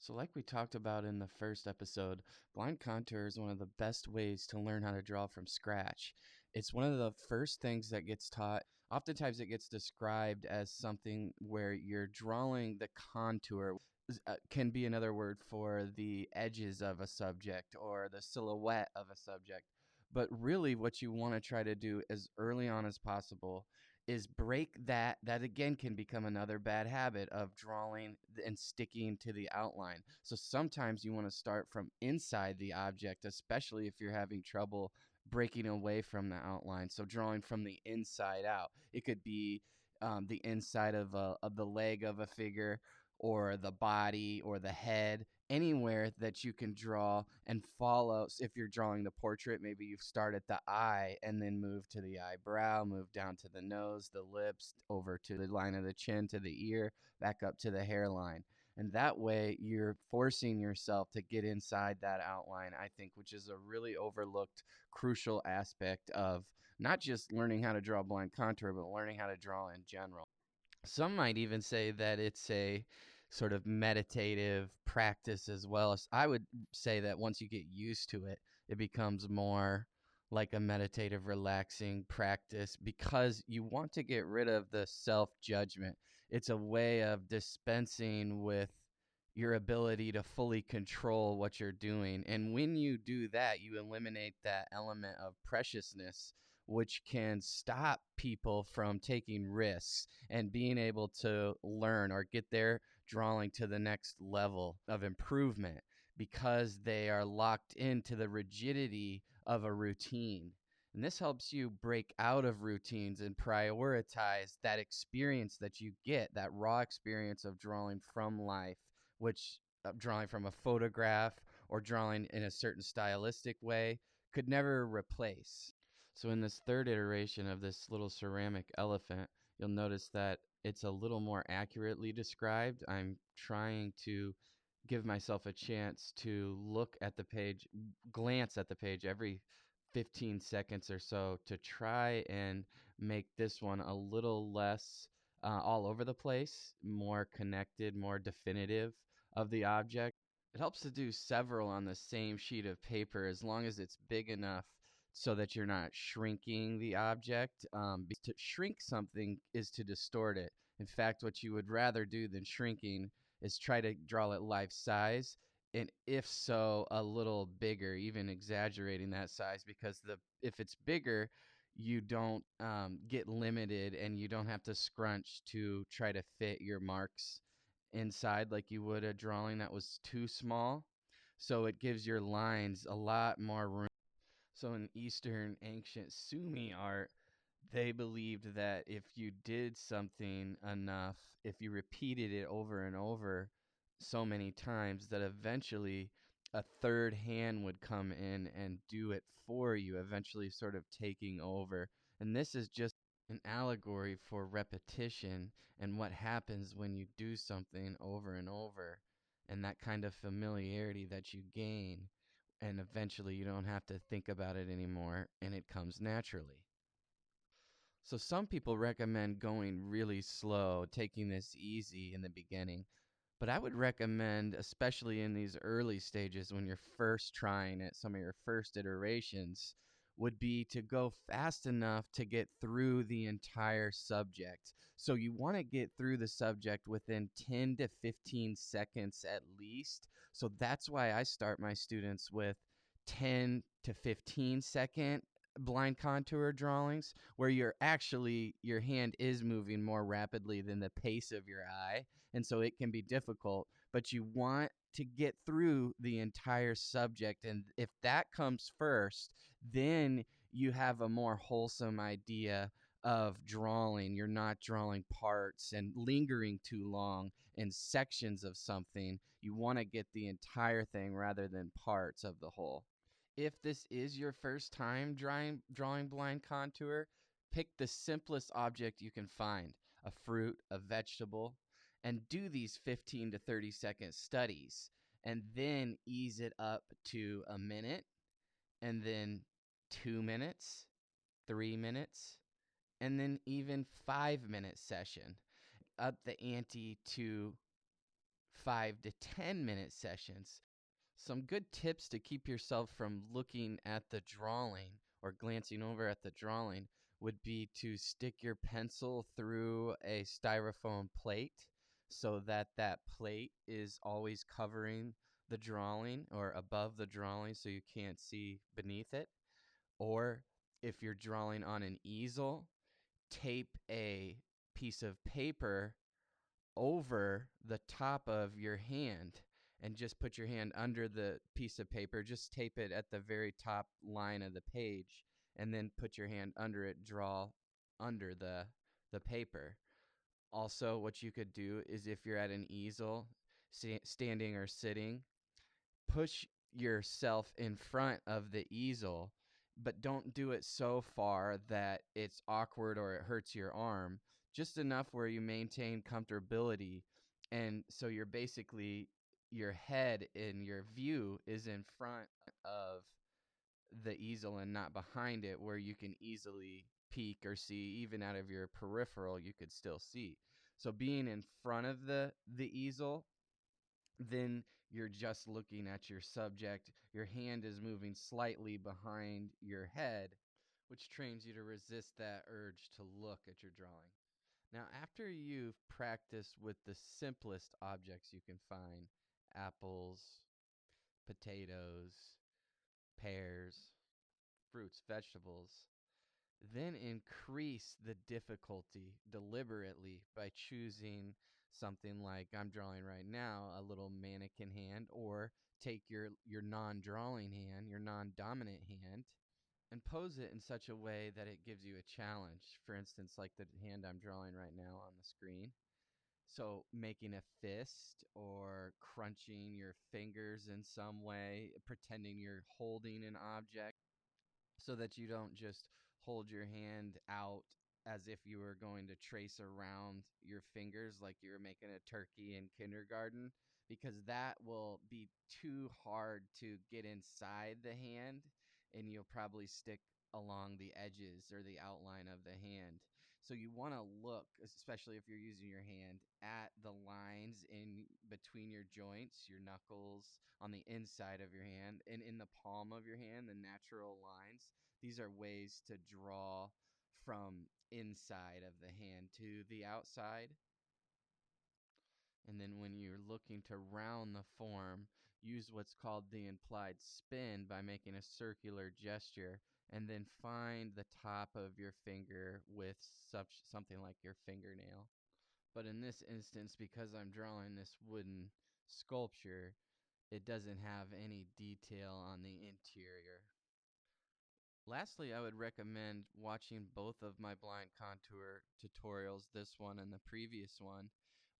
So, like we talked about in the first episode, blind contour is one of the best ways to learn how to draw from scratch. It's one of the first things that gets taught. Oftentimes, it gets described as something where you're drawing the contour, can be another word for the edges of a subject or the silhouette of a subject. But really, what you want to try to do as early on as possible is break that again can become another bad habit of drawing and sticking to the outline. So sometimes you want to start from inside the object, especially if you're having trouble breaking away from the outline. So drawing from the inside out. It could be the inside of the leg of a figure, or the body, or the head, anywhere that you can draw and follow. So if you're drawing the portrait, maybe you start at the eye and then move to the eyebrow, move down to the nose, the lips, over to the line of the chin, to the ear, back up to the hairline. And that way you're forcing yourself to get inside that outline, I think, which is a really overlooked, crucial aspect of not just learning how to draw blind contour, but learning how to draw in general. Some might even say that it's a sort of meditative practice as well. As I would say that once you get used to it, it becomes more like a meditative, relaxing practice because you want to get rid of the self judgment. It's a way of dispensing with your ability to fully control what you're doing. And when you do that, you eliminate that element of preciousness, which can stop people from taking risks and being able to learn or get their drawing to the next level of improvement because they are locked into the rigidity of a routine. And this helps you break out of routines and prioritize that experience that you get, that raw experience of drawing from life, which drawing from a photograph or drawing in a certain stylistic way could never replace. So in this third iteration of this little ceramic elephant, you'll notice that it's a little more accurately described. I'm trying to give myself a chance to look at the page, glance at the page every 15 seconds or so to try and make this one a little less all over the place, more connected, more definitive of the object. It helps to do several on the same sheet of paper as long as it's big enough so that you're not shrinking the object. To shrink something is to distort it. In fact, what you would rather do than shrinking is try to draw it life size, and if so, a little bigger, even exaggerating that size, because if it's bigger, you don't get limited and you don't have to scrunch to try to fit your marks inside like you would a drawing that was too small. So it gives your lines a lot more room. So in Eastern ancient Sumi art, they believed that if you did something enough, if you repeated it over and over so many times, that eventually a third hand would come in and do it for you, eventually sort of taking over. And this is just an allegory for repetition and what happens when you do something over and over, and that kind of familiarity that you gain, and eventually you don't have to think about it anymore and it comes naturally. So some people recommend going really slow, taking this easy in the beginning. But I would recommend, especially in these early stages when you're first trying it, some of your first iterations, would be to go fast enough to get through the entire subject. So you want to get through the subject within 10 to 15 seconds at least. So that's why I start my students with 10 to 15-second blind contour drawings, where your hand is moving more rapidly than the pace of your eye, and so it can be difficult, but you want to get through the entire subject. And if that comes first, then you have a more wholesome idea of drawing. You're not drawing parts and lingering too long in sections of something. You want to get the entire thing rather than parts of the whole. If this is your first time drawing blind contour, pick the simplest object you can find, a fruit, a vegetable, and do these 15 to 30-second studies, and then ease it up to a minute, and then 2 minutes, 3 minutes, and then even 5-minute session. Up the ante to 5 to 10 minute sessions. Some good tips to keep yourself from looking at the drawing or glancing over at the drawing would be to stick your pencil through a styrofoam plate so that that plate is always covering the drawing or above the drawing so you can't see beneath it. Or if you're drawing on an easel, tape a piece of paper over the top of your hand and just put your hand under the piece of paper. Just tape it at the very top line of the page and then put your hand under it, draw under the paper. Also, what you could do is if you're at an easel, standing or sitting, push yourself in front of the easel, but don't do it so far that it's awkward or it hurts your arm, just enough where you maintain comfortability. And so you're basically, your head and your view is in front of the easel and not behind it, where you can easily peek or see. Even out of your peripheral, you could still see. So being in front of the easel, then you're just looking at your subject. Your hand is moving slightly behind your head, which trains you to resist that urge to look at your drawing. Now, after you've practiced with the simplest objects you can find, apples, potatoes, pears, fruits, vegetables, then increase the difficulty deliberately by choosing something like I'm drawing right now, a little mannequin hand, or take your non-drawing hand, your non-dominant hand, and pose it in such a way that it gives you a challenge. For instance, like the hand I'm drawing right now on the screen. So making a fist or crunching your fingers in some way, pretending you're holding an object, so that you don't just hold your hand out as if you were going to trace around your fingers like you were making a turkey in kindergarten, because that will be too hard to get inside the hand and you'll probably stick along the edges or the outline of the hand. So you want to look, especially if you're using your hand, at the lines in between your joints, your knuckles, on the inside of your hand, and in the palm of your hand, the natural lines. These are ways to draw from inside of the hand to the outside. And then when you're looking to round the form, use what's called the implied spin by making a circular gesture, and then find the top of your finger with something like your fingernail. But in this instance, because I'm drawing this wooden sculpture, it doesn't have any detail on the interior. Lastly, I would recommend watching both of my blind contour tutorials, this one and the previous one,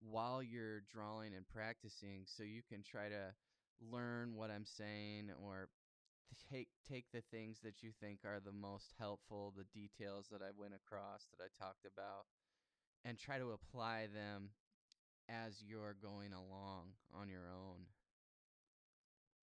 while you're drawing and practicing, so you can try to learn what I'm saying, or take the things that you think are the most helpful, the details that I went across, that I talked about, and try to apply them as you're going along on your own.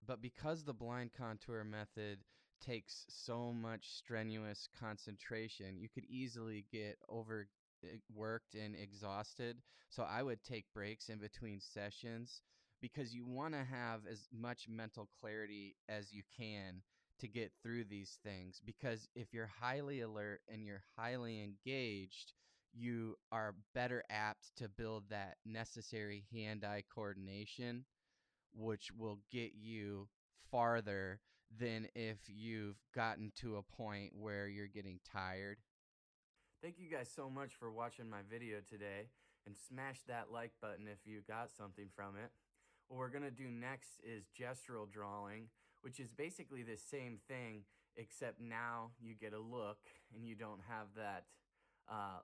But because the blind contour method takes so much strenuous concentration, you could easily get overworked and exhausted. So I would take breaks in between sessions, because you want to have as much mental clarity as you can to get through these things. Because if you're highly alert and you're highly engaged, you are better apt to build that necessary hand-eye coordination, which will get you farther than if you've gotten to a point where you're getting tired. Thank you guys so much for watching my video today, and smash that like button if you got something from it. What we're going to do next is gestural drawing, which is basically the same thing, except now you get a look and you don't have that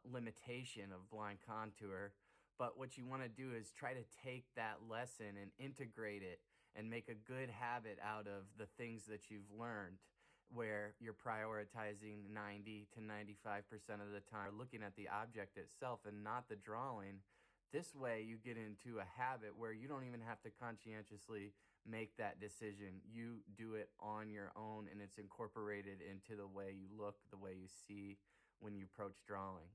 limitation of blind contour. But what you want to do is try to take that lesson and integrate it and make a good habit out of the things that you've learned, where you're prioritizing 90 to 95% of the time looking at the object itself and not the drawing. This way you get into a habit where you don't even have to conscientiously make that decision. You do it on your own, and it's incorporated into the way you look, the way you see when you approach drawing.